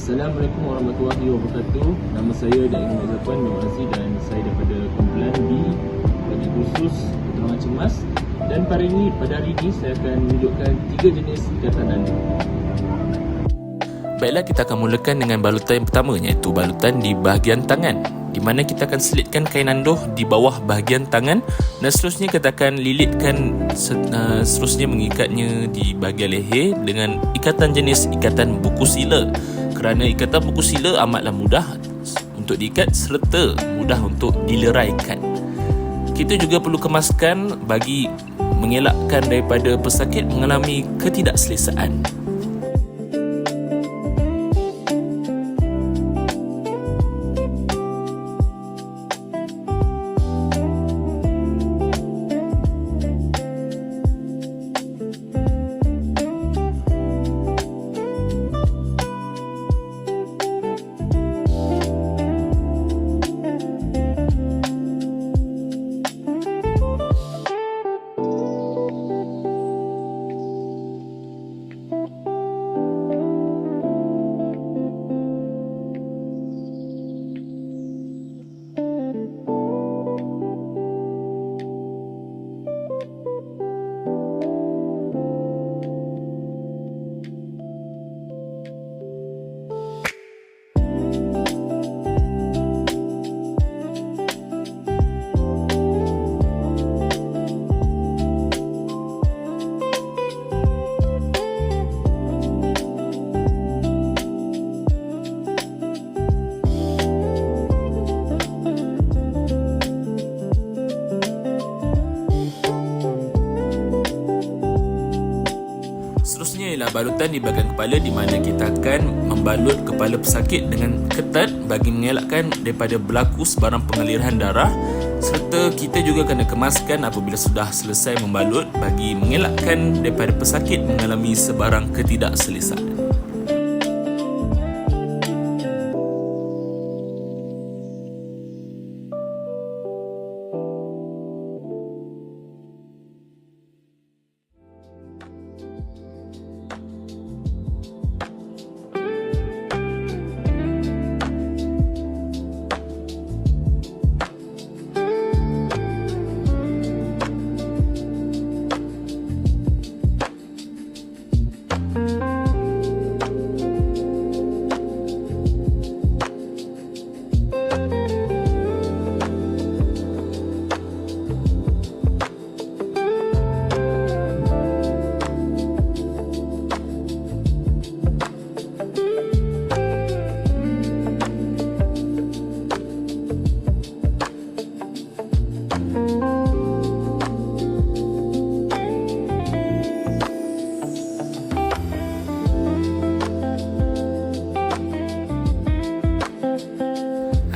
Assalamualaikum warahmatullahi wabarakatuh. Nama saya Daik Muhammad Zafran bin Aziz dan saya daripada kumpulan B bagi kursus penerangan cemas. Dan pada hari ini saya akan menunjukkan 3 jenis ikatan nando. Baiklah, kita akan mulakan dengan balutan yang pertama, iaitu balutan di bahagian tangan, di mana kita akan selitkan kain nandoh di bawah bahagian tangan dan seterusnya kita akan lilitkan, seterusnya mengikatnya di bahagian leher dengan ikatan jenis ikatan buku sila. Kerana ikatan buku sila amatlah mudah untuk diikat serta mudah untuk dileraikan. Kita juga perlu kemaskan bagi mengelakkan daripada pesakit mengalami ketidakselesaan. Seterusnya ialah balutan di bahagian kepala, di mana kita akan membalut kepala pesakit dengan ketat bagi mengelakkan daripada berlaku sebarang pengaliran darah, serta kita juga kena kemaskan apabila sudah selesai membalut bagi mengelakkan daripada pesakit mengalami sebarang ketidakselesaan.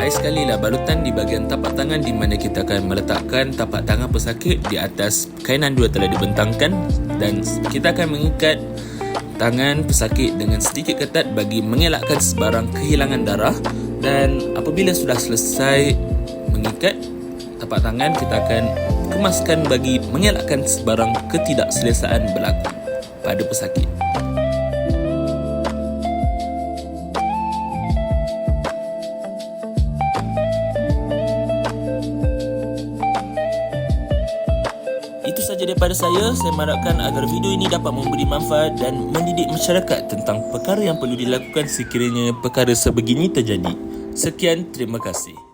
Akhir sekali lah balutan di bahagian tapak tangan, di mana kita akan meletakkan tapak tangan pesakit di atas kain nandoh yang telah dibentangkan dan kita akan mengikat tangan pesakit dengan sedikit ketat bagi mengelakkan sebarang kehilangan darah. Dan apabila sudah selesai mengikat tapak tangan, kita akan kemaskan bagi mengelakkan sebarang ketidakselesaan berlaku pada pesakit. Itu sahaja daripada saya. Saya mengharapkan agar video ini dapat memberi manfaat dan mendidik masyarakat tentang perkara yang perlu dilakukan sekiranya perkara sebegini terjadi. Sekian, terima kasih.